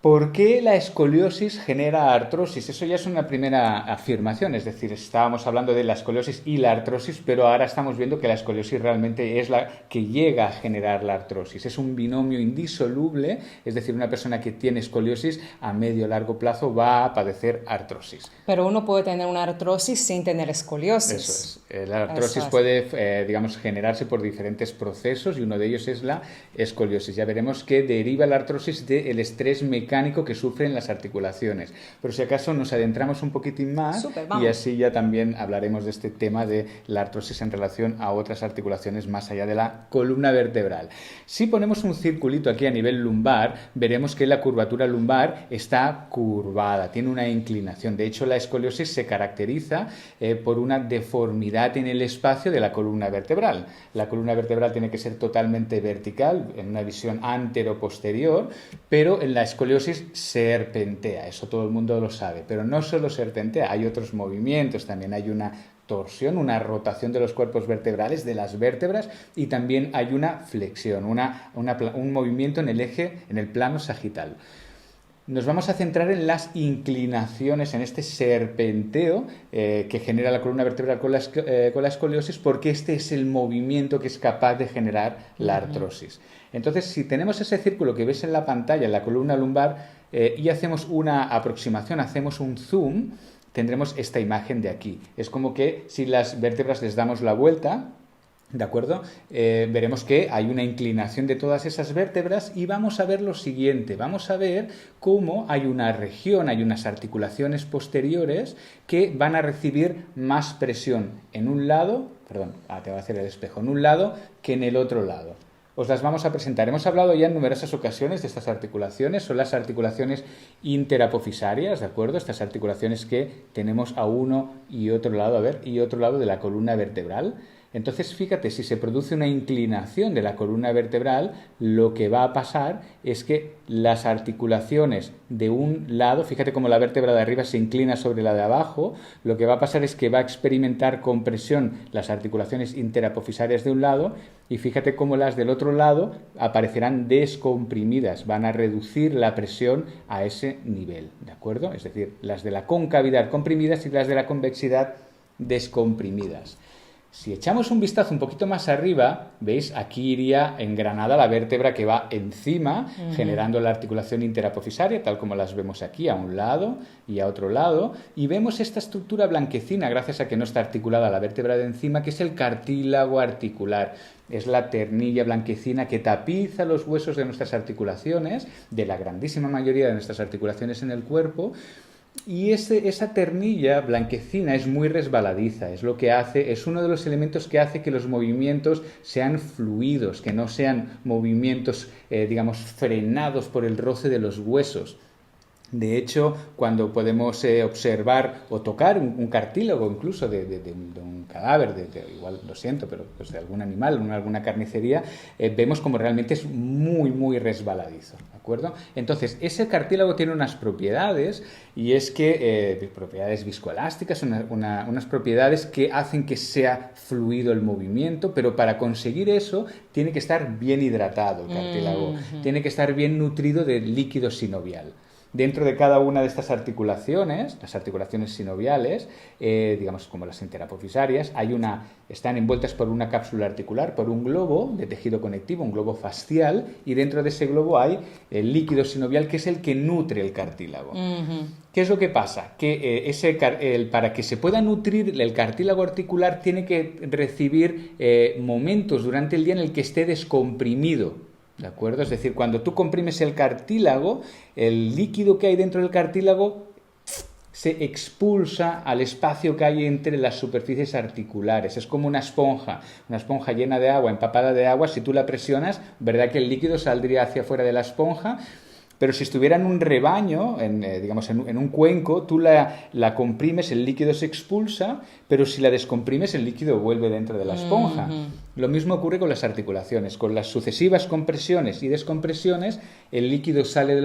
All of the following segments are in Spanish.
¿Por qué la escoliosis genera artrosis? Eso ya es una primera afirmación, es decir, estábamos hablando de la escoliosis y la artrosis, pero ahora estamos viendo que la escoliosis realmente es la que llega a generar la artrosis. Es un binomio indisoluble, es decir, una persona que tiene escoliosis a medio o largo plazo va a padecer artrosis. Pero uno puede tener una artrosis sin tener Eso escoliosis. es. La artrosis Eso es. puede, digamos, generarse por diferentes procesos y uno de ellos es la escoliosis. Ya veremos que deriva la artrosis del estrés mecánico que sufren las articulaciones. Pero si acaso nos adentramos un poquitín más Súper, y vamos. así ya también hablaremos de este tema de la artrosis en relación a otras articulaciones más allá de la columna vertebral. Si ponemos un circulito aquí a nivel lumbar, veremos que la curvatura lumbar está curvada, tiene una inclinación. De hecho, la escoliosis se caracteriza por una deformidad en el espacio de la columna vertebral. La columna vertebral tiene que ser totalmente vertical, en una visión antero-posterior, pero en la escoliosis serpentea, eso todo el mundo lo sabe. Pero no solo serpentea, hay otros movimientos, también hay una torsión, una rotación de los cuerpos vertebrales, de las vértebras, y también hay una flexión, un movimiento en el eje, en el plano sagital. Nos vamos a centrar en las inclinaciones, en este serpenteo que genera la columna vertebral con la escoliosis, porque este es el movimiento que es capaz de generar la artrosis. Entonces, si tenemos ese círculo que ves en la pantalla, en la columna lumbar, y hacemos una aproximación, hacemos un zoom, tendremos esta imagen de aquí. Es como que si las vértebras les damos la vuelta, ¿de acuerdo? Veremos que hay una inclinación de todas esas vértebras y vamos a ver lo siguiente, vamos a ver cómo hay una región, hay unas articulaciones posteriores que van a recibir más presión en un lado, te voy a hacer el espejo, en un lado que en el otro lado. Os las vamos a presentar. Hemos hablado ya en numerosas ocasiones de estas articulaciones, son las articulaciones interapofisarias, ¿de acuerdo? Estas articulaciones que tenemos a uno y otro lado, y otro lado de la columna vertebral. Entonces, fíjate, si se produce una inclinación de la columna vertebral, lo que va a pasar es que las articulaciones de un lado, fíjate cómo la vértebra de arriba se inclina sobre la de abajo, lo que va a pasar es que va a experimentar compresión las articulaciones interapofisarias de un lado y fíjate cómo las del otro lado aparecerán descomprimidas, van a reducir la presión a ese nivel, ¿de acuerdo? Es decir, las de la concavidad comprimidas y las de la convexidad descomprimidas. Si echamos un vistazo un poquito más arriba, ¿veis? Aquí iría engranada la vértebra que va encima, generando la articulación interapofisaria, tal como las vemos aquí, a un lado y a otro lado. Y vemos esta estructura blanquecina, gracias a que no está articulada la vértebra de encima, que es el cartílago articular. Es la ternilla blanquecina que tapiza los huesos de nuestras articulaciones, de la grandísima mayoría de nuestras articulaciones en el cuerpo. Y esa ternilla blanquecina es muy resbaladiza, es uno de los elementos que hace que los movimientos sean fluidos, que no sean movimientos, digamos, frenados por el roce de los huesos. De hecho, cuando podemos observar o tocar un cartílago incluso de un cadáver, igual lo siento, pero pues de algún animal, alguna carnicería, vemos como realmente es muy, muy resbaladizo, ¿de acuerdo? Entonces, ese cartílago tiene unas propiedades y es que, propiedades viscoelásticas, unas propiedades que hacen que sea fluido el movimiento, pero para conseguir eso tiene que estar bien hidratado el cartílago, tiene que estar bien nutrido de líquido sinovial. Dentro de cada una de estas articulaciones, las articulaciones sinoviales, digamos como las interapofisarias, están envueltas por una cápsula articular, por un globo de tejido conectivo, un globo fascial, y dentro de ese globo hay el líquido sinovial que es el que nutre el cartílago. ¿Qué es lo que pasa? Que para que se pueda nutrir el cartílago articular tiene que recibir momentos durante el día en el que esté descomprimido. ¿De acuerdo? Es decir, cuando tú comprimes el cartílago, el líquido que hay dentro del cartílago se expulsa al espacio que hay entre las superficies articulares. Es como una esponja llena de agua, empapada de agua. Si tú la presionas, ¿verdad que el líquido saldría hacia afuera de la esponja? Pero si estuviera en un rebaño, en un cuenco, tú la comprimes, el líquido se expulsa, pero si la descomprimes, el líquido vuelve dentro de la esponja. Lo mismo ocurre con las articulaciones. Con las sucesivas compresiones y descompresiones, el líquido sale de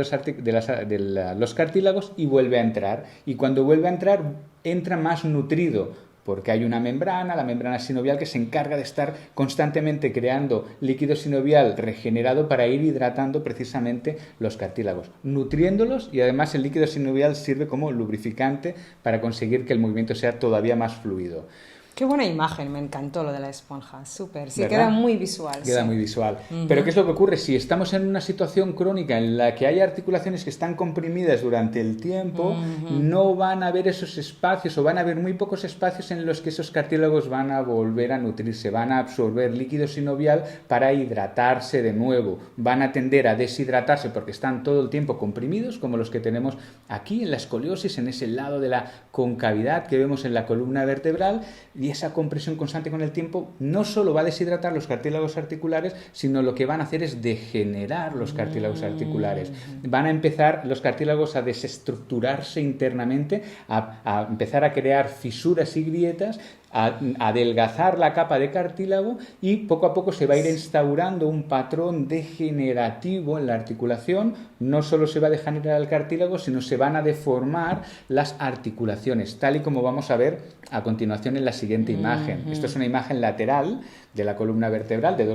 los cartílagos y vuelve a entrar. Y cuando vuelve a entrar, entra más nutrido porque hay una membrana, la membrana sinovial, que se encarga de estar constantemente creando líquido sinovial regenerado para ir hidratando precisamente los cartílagos, nutriéndolos, y además el líquido sinovial sirve como lubrificante para conseguir que el movimiento sea todavía más fluido. Qué buena imagen, me encantó lo de la esponja, súper, sí, ¿Verdad? queda muy visual. Queda sí. muy visual. Pero ¿qué es lo que ocurre? Si estamos en una situación crónica en la que hay articulaciones que están comprimidas durante el tiempo, no van a haber esos espacios, o van a haber muy pocos espacios en los que esos cartílagos van a volver a nutrirse, van a absorber líquido sinovial para hidratarse de nuevo, van a tender a deshidratarse porque están todo el tiempo comprimidos, como los que tenemos aquí en la escoliosis, en ese lado de la concavidad que vemos en la columna vertebral. Y esa compresión constante con el tiempo no solo va a deshidratar los cartílagos articulares, sino lo que van a hacer es degenerar los cartílagos articulares. Van a empezar los cartílagos a desestructurarse internamente, a empezar a crear fisuras y grietas, a adelgazar la capa de cartílago, y poco a poco se va a ir instaurando un patrón degenerativo en la articulación. No solo se va a degenerar el cartílago, sino se van a deformar las articulaciones, tal y como vamos a ver a continuación en la siguiente imagen. Esto es una imagen lateral de la columna vertebral, de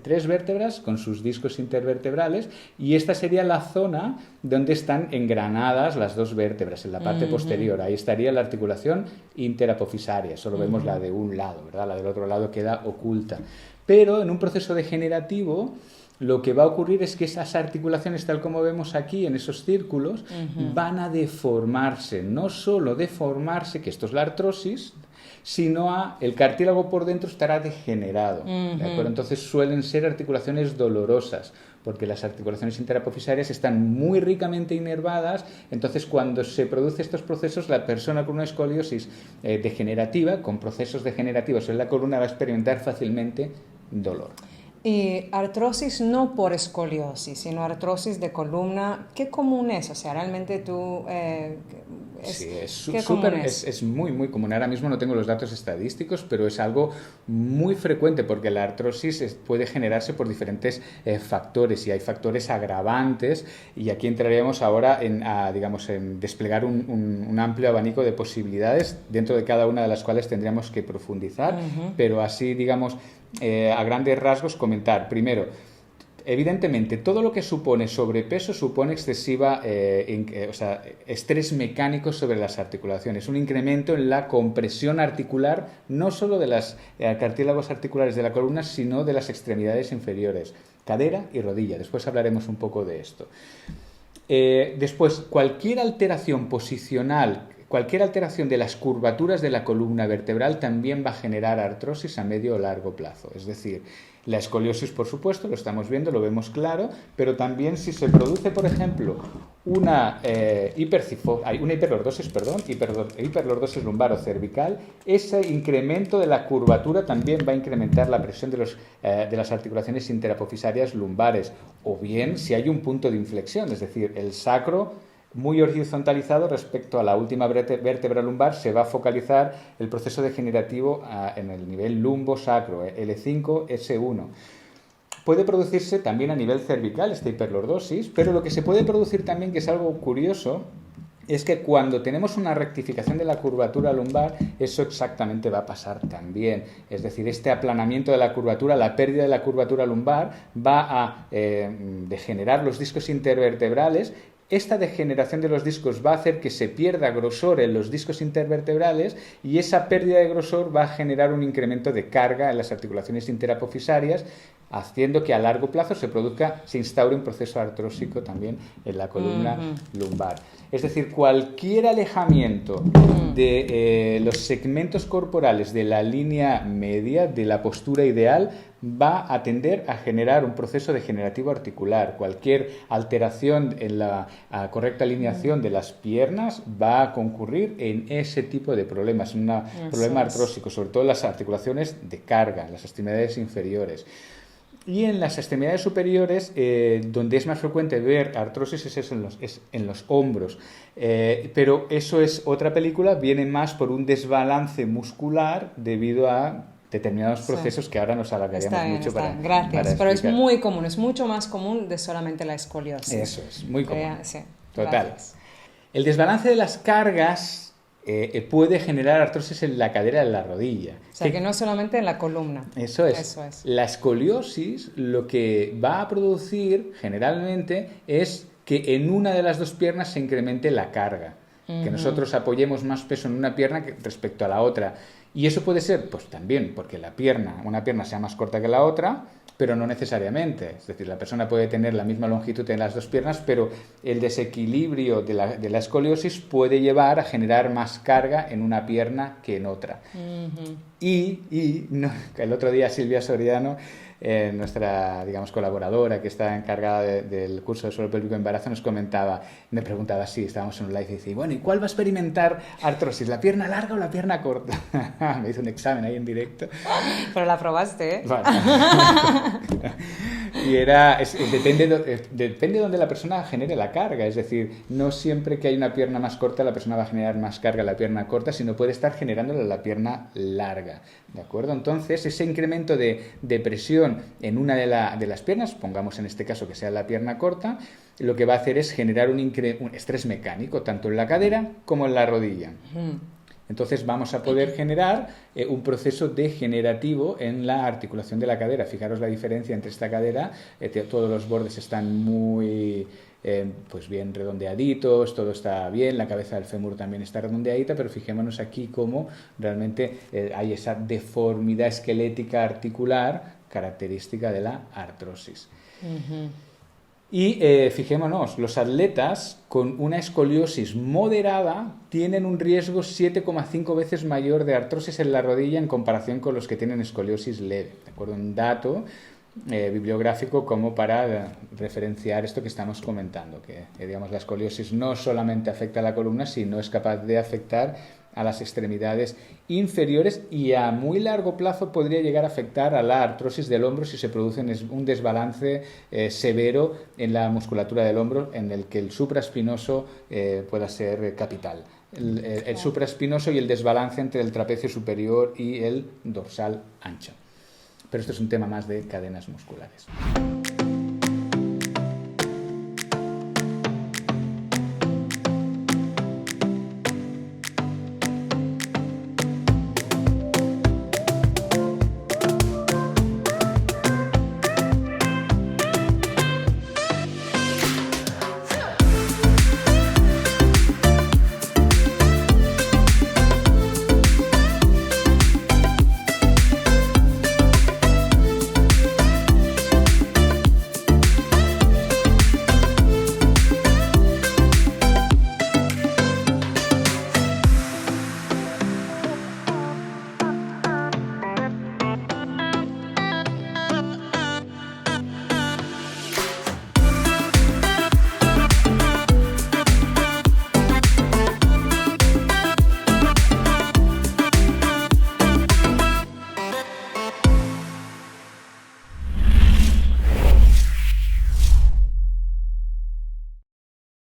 tres vértebras con sus discos intervertebrales, y esta sería la zona donde están engranadas las dos vértebras, en la parte posterior. Ahí estaría la articulación interapofisaria, solo vemos la de un lado, ¿verdad? La del otro lado queda oculta. Pero en un proceso degenerativo, lo que va a ocurrir es que esas articulaciones, tal como vemos aquí en esos círculos, van a deformarse. No solo deformarse, que esto es la artrosis, sino el cartílago por dentro estará degenerado. ¿De acuerdo? Entonces suelen ser articulaciones dolorosas, porque las articulaciones interapofisarias están muy ricamente inervadas. Entonces, cuando se producen estos procesos, la persona con una escoliosis degenerativa, con procesos degenerativos en la columna, va a experimentar fácilmente dolor. Y artrosis no por escoliosis, sino artrosis de columna, ¿qué común es? O sea, realmente tú... Sí, es muy, muy común. Ahora mismo no tengo los datos estadísticos, pero es algo muy frecuente, porque la artrosis puede generarse por diferentes factores, y hay factores agravantes, y aquí entraríamos ahora en desplegar un amplio abanico de posibilidades, dentro de cada una de las cuales tendríamos que profundizar, pero así, a grandes rasgos comentar. Primero, evidentemente, todo lo que supone sobrepeso supone excesiva estrés mecánico sobre las articulaciones, un incremento en la compresión articular, no solo de los cartílagos articulares de la columna, sino de las extremidades inferiores, cadera y rodilla. Después hablaremos un poco de esto. Después, cualquier alteración posicional, cualquier alteración de las curvaturas de la columna vertebral también va a generar artrosis a medio o largo plazo. Es decir, la escoliosis, por supuesto, lo estamos viendo, lo vemos claro, pero también si se produce, por ejemplo, una hiperlordosis lumbar o cervical, ese incremento de la curvatura también va a incrementar la presión de las articulaciones interapofisarias lumbares. O bien, si hay un punto de inflexión, es decir, el sacro muy horizontalizado respecto a la última vértebra lumbar, se va a focalizar el proceso degenerativo en el nivel lumbo-sacro, L5, S1. Puede producirse también a nivel cervical esta hiperlordosis, pero lo que se puede producir también, que es algo curioso, es que cuando tenemos una rectificación de la curvatura lumbar, eso exactamente va a pasar también. Es decir, este aplanamiento de la curvatura, la pérdida de la curvatura lumbar, va a degenerar los discos intervertebrales. Esta degeneración de los discos va a hacer que se pierda grosor en los discos intervertebrales, y esa pérdida de grosor va a generar un incremento de carga en las articulaciones interapofisarias, haciendo que a largo plazo se instaure un proceso artrósico también en la columna lumbar. Es decir, cualquier alejamiento de los segmentos corporales de la línea media, de la postura ideal, va a tender a generar un proceso degenerativo articular. Cualquier alteración en la correcta alineación de las piernas va a concurrir en ese tipo de problemas, un problema artrósico, sobre todo en las articulaciones de carga, en las extremidades inferiores. Y en las extremidades superiores, donde es más frecuente ver artrosis es en los hombros. Pero eso es otra película, viene más por un desbalance muscular debido a determinados procesos que ahora nos alargaríamos mucho para Gracias, pero es muy común, es mucho más común de solamente la escoliosis. Eso es, muy común. Sí, total. Gracias. El desbalance de las cargas puede generar artrosis en la cadera de la rodilla. O sea, que no solamente en la columna. Eso es. Eso es. La escoliosis lo que va a producir generalmente es que en una de las dos piernas se incremente la carga. Que nosotros apoyemos más peso en una pierna que respecto a la otra. Y eso puede ser, pues también, porque una pierna sea más corta que la otra, pero no necesariamente. Es decir, la persona puede tener la misma longitud en las dos piernas, pero el desequilibrio de la escoliosis puede llevar a generar más carga en una pierna que en otra. El otro día Silvia Soriano, nuestra, digamos, colaboradora que está encargada del curso de suelo pélvico embarazo, me preguntaba si estábamos en un live y decía, bueno, ¿y cuál va a experimentar artrosis? ¿La pierna larga o la pierna corta? Me hizo un examen ahí en directo. Pero la probaste, ¿eh? Bueno. Y depende de donde la persona genere la carga, es decir, no siempre que hay una pierna más corta la persona va a generar más carga en la pierna corta, sino puede estar generándola en la pierna larga, ¿de acuerdo? Entonces, ese incremento de presión en una de las piernas, pongamos en este caso que sea la pierna corta, lo que va a hacer es generar un estrés mecánico, tanto en la cadera como en la rodilla. Entonces vamos a poder generar un proceso degenerativo en la articulación de la cadera. Fijaros la diferencia entre esta cadera, todos los bordes están muy pues bien redondeaditos, todo está bien, la cabeza del fémur también está redondeadita, pero fijémonos aquí cómo realmente hay esa deformidad esquelética articular característica de la artrosis. Y fijémonos, los atletas con una escoliosis moderada tienen un riesgo 7,5 veces mayor de artrosis en la rodilla en comparación con los que tienen escoliosis leve. ¿De acuerdo? Un dato bibliográfico como para referenciar esto que estamos comentando, que digamos, la escoliosis no solamente afecta a la columna, sino es capaz de afectar a las extremidades inferiores y a muy largo plazo podría llegar a afectar a la artrosis del hombro si se produce un desbalance severo en la musculatura del hombro en el que el supraespinoso pueda ser capital. El supraespinoso y el desbalance entre el trapecio superior y el dorsal ancho. Pero esto es un tema más de cadenas musculares.